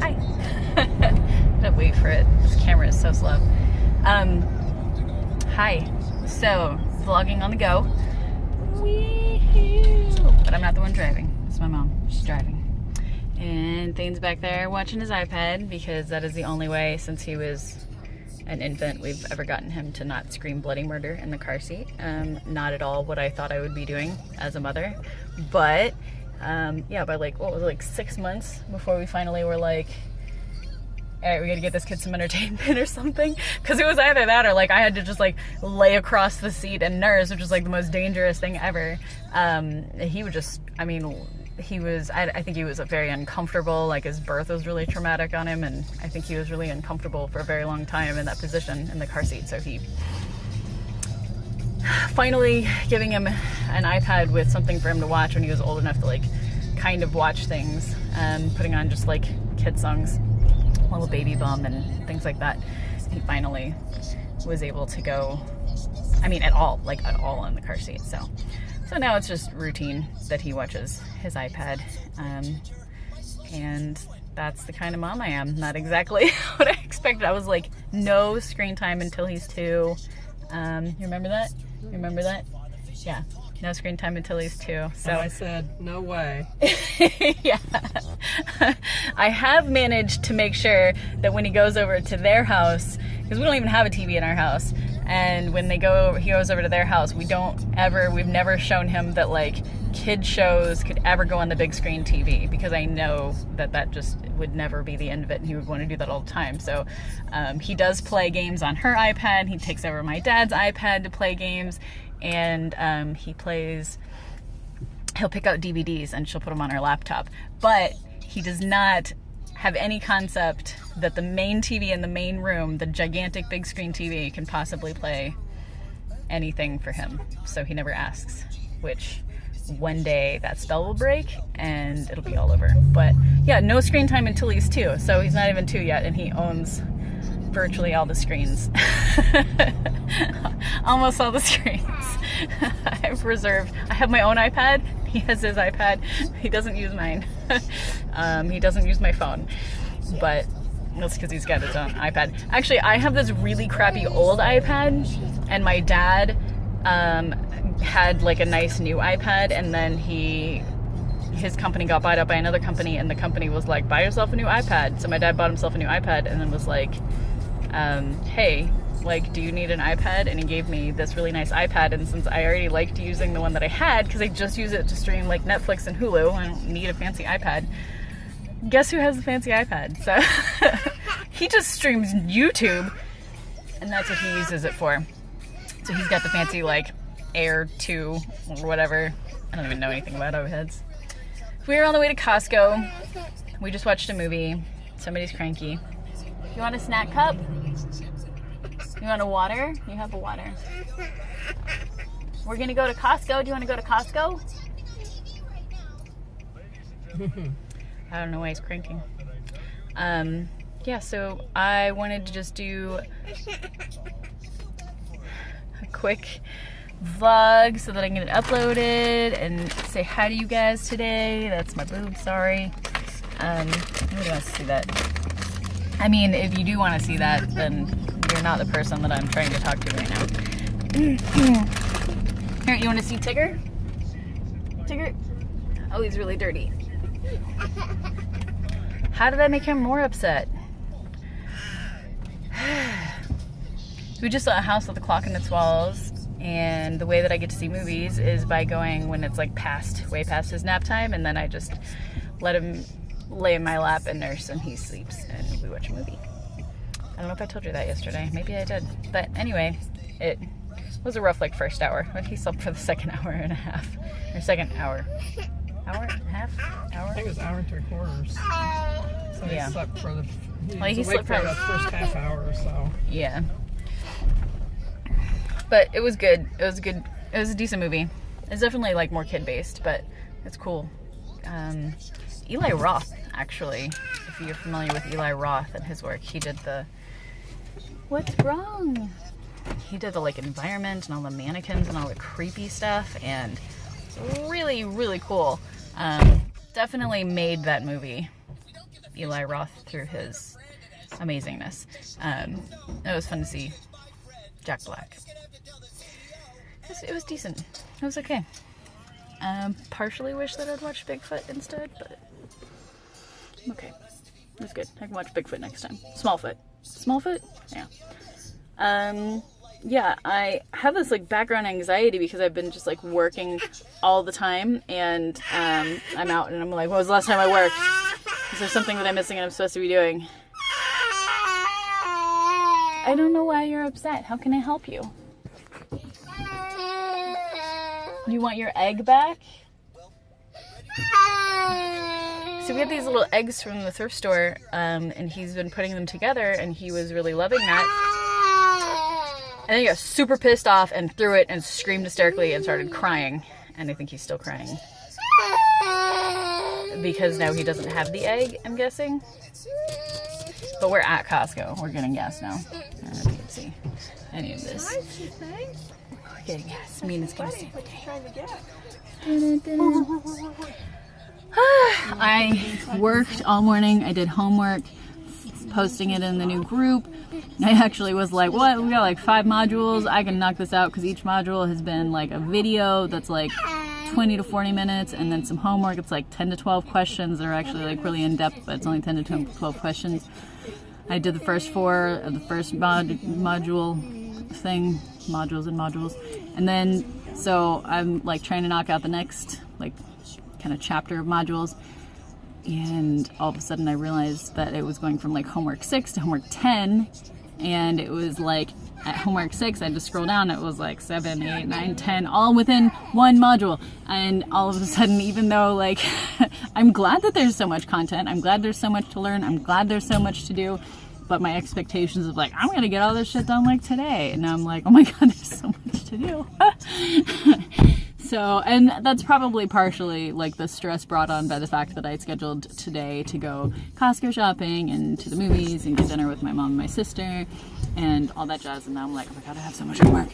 Hi. Gotta wait for it. This camera is so slow. Hi. So, vlogging on the go. Wee-hoo. But I'm not the one driving. It's my mom. She's driving. And Thane's back there watching his iPad because that is the only way, since he was an infant, we've ever gotten him to not scream bloody murder in the car seat. Not at all what I thought I would be doing as a mother. But, yeah, by like, what was it, like 6 months before we finally were like, all right, we gotta get this kid some entertainment or something. Because it was either that or like I had to just like lay across the seat and nurse, which was like the most dangerous thing ever. He would just, I mean, he was, I think he was very uncomfortable. Like his birth was really traumatic on him, and I think he was really uncomfortable for a very long time in that position in the car seat. So he, finally giving him an iPad with something for him to watch when he was old enough to like kind of watch things, putting on just like kid songs, Little Baby Bum and things like that. He finally was able to go, I mean, at all in the car seat. So now it's just routine that he watches his iPad. And that's the kind of mom I am. Not exactly what I expected. I was like, no screen time until he's 2. You remember that? You remember that? Yeah. No screen time until he's 2. So and I said, no way. Yeah. I have managed to make sure that when he goes over to their house, because we don't even have a TV in our house, and when he goes over to their house, we've never shown him that like kid shows could ever go on the big screen TV, because I know that just would never be the end of it, and he would want to do that all the time. So he does play games on her iPad. He takes over my dad's iPad to play games, and he'll pick out DVDs and she'll put them on her laptop. But he does not have any concept that the main TV in the main room, the gigantic big screen TV, can possibly play anything for him. So he never asks, which one day that spell will break and it'll be all over. But yeah, no screen time until he's 2. So he's not even 2 yet, and he owns virtually all the screens. Almost all the screens. I have my own iPad. He has his iPad. He doesn't use mine. He doesn't use my phone, but that's because he's got his own iPad. Actually, I have this really crappy old iPad, and my dad had like a nice new iPad, and then his company got bought out by another company, and the company was like, buy yourself a new iPad. So my dad bought himself a new iPad, and then was like, hey, like, do you need an iPad? And he gave me this really nice iPad, and since I already liked using the one that I had, because I just use it to stream like Netflix and Hulu, I don't need a fancy iPad. Guess who has the fancy iPad? So he just streams YouTube, and that's what he uses it for. So he's got the fancy like Air 2 or whatever. I don't even know anything about overheads. We were on the way to Costco. We just watched a movie. Somebody's cranky. You want a snack cup? You want a water? You have a water. We're gonna go to Costco. Do you want to go to Costco? I don't know why he's cranking. Yeah, so I wanted to just do a quick vlog so that I can get it uploaded and say hi to you guys today. That's my boob, sorry. Nobody wants to see that. I mean, if you do want to see that, then you're not the person that I'm trying to talk to right now. Here, you want to see Tigger? Tigger? Oh, he's really dirty. How did that make him more upset? We just saw a house with a clock in its walls, and the way that I get to see movies is by going when it's like way past his nap time, and then I just let him lay in my lap and nurse, and he sleeps, and we watch a movie. I don't know if I told you that yesterday. Maybe I did. But anyway, it was a rough like first hour, but he slept for the second hour and a half. Or second hour. Hour and a half? Hour? I think it was 1 3/4. So he slept for the he slept for the first half hour or so. Yeah. But it was good. It was good. It was a decent movie. It's definitely like more kid based, but it's cool. Eli Roth, actually, if you're familiar with Eli Roth and his work, he did the What's Wrong? He did the like environment and all the mannequins and all the creepy stuff, and really, really cool. Definitely made that movie Eli Roth through his amazingness. It was fun to see Jack Black. It was decent. It was okay. Partially wish that I'd watched Bigfoot instead, but I'm okay. It was good. I can watch Bigfoot next time. Smallfoot. Smallfoot? Yeah. Yeah, I have this like background anxiety because I've been just like working all the time, and I'm out and I'm like, when was the last time I worked? Is there something that I'm missing and I'm supposed to be doing? I don't know why you're upset. How can I help you? You want your egg back? So we had these little eggs from the thrift store, and he's been putting them together, and he was really loving that. And then he got super pissed off and threw it and screamed hysterically and started crying. And I think he's still crying. Because now he doesn't have the egg, I'm guessing. But we're at Costco. We're getting gas now. I don't know if you can see any of this. We're getting gas. Mina's gonna see the I worked all morning. I did homework, posting it in the new group. I actually was like, what? We got like 5 modules. I can knock this out because each module has been like a video that's like 20 to 40 minutes, and then some homework. It's like 10 to 12 questions that are actually like really in depth, but it's only 10 to 12 questions. I did the first 4 of the first module thing, modules, and then so I'm like trying to knock out the next like kind of chapter of modules. And all of a sudden I realized that it was going from like homework 6 to homework 10, and it was like at homework 6 I had to scroll down, it was like 7, 8, 9, 10 all within one module. And all of a sudden, even though like I'm glad that there's so much content, I'm glad there's so much to learn, I'm glad there's so much to do, but my expectations of like I'm gonna get all this shit done like today, and now I'm like, oh my god, there's so much to do. So, and that's probably partially like the stress brought on by the fact that I scheduled today to go Costco shopping and to the movies and get dinner with my mom and my sister and all that jazz. And now I'm like, oh my god, I have so much homework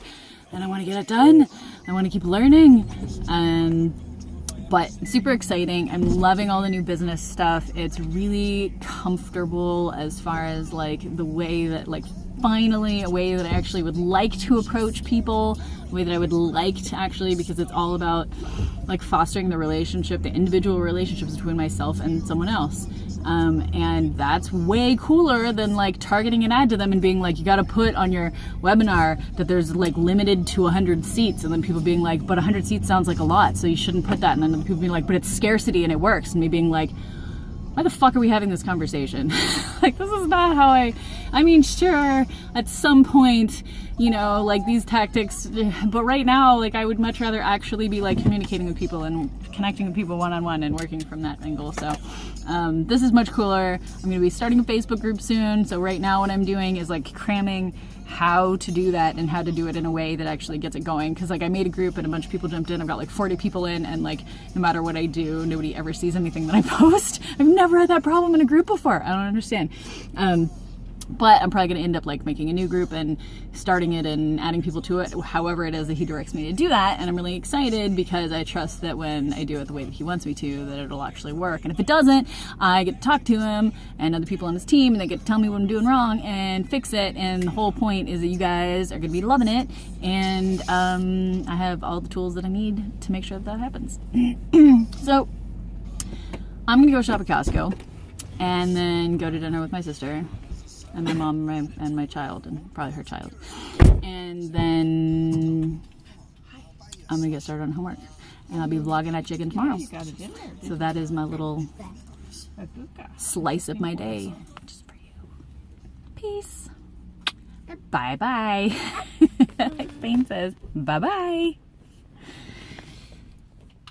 and I want to get it done. I want to keep learning. But super exciting. I'm loving all the new business stuff. It's really comfortable as far as like the way that like finally a way that I actually would like to approach people, a way that I would like to actually, because it's all about like fostering the relationship, the individual relationships between myself and someone else. And that's way cooler than like targeting an ad to them and being like, you got to put on your webinar that there's like limited to 100 seats, and then people being like, but 100 seats sounds like a lot, so you shouldn't put that. And then people being like, but it's scarcity and it works. And me being like, why the fuck are we having this conversation? Like, this is not how I mean, sure, at some point, you know, like these tactics, but right now, like I would much rather actually be like communicating with people and connecting with people one-on-one and working from that angle. So this is much cooler. I'm going to be starting a Facebook group soon. So right now what I'm doing is like cramming how to do that and how to do it in a way that actually gets it going. Because like I made a group and a bunch of people jumped in. I've got like 40 people in, and like no matter what I do, nobody ever sees anything that I post. I've never had that problem in a group before. I don't understand. But I'm probably going to end up like making a new group and starting it and adding people to it, however it is that he directs me to do that. And I'm really excited because I trust that when I do it the way that he wants me to, that it'll actually work. And if it doesn't, I get to talk to him and other people on his team, and they get to tell me what I'm doing wrong and fix it. And the whole point is that you guys are going to be loving it. And I have all the tools that I need to make sure that that happens. So I'm going to go shop at Costco and then go to dinner with my sister and my mom and my child, and probably her child. And then I'm gonna get started on homework. And I'll be vlogging at Chicken tomorrow. So that is my little slice of my day, just for you. Peace. Bye-bye. Like Spain says, bye-bye.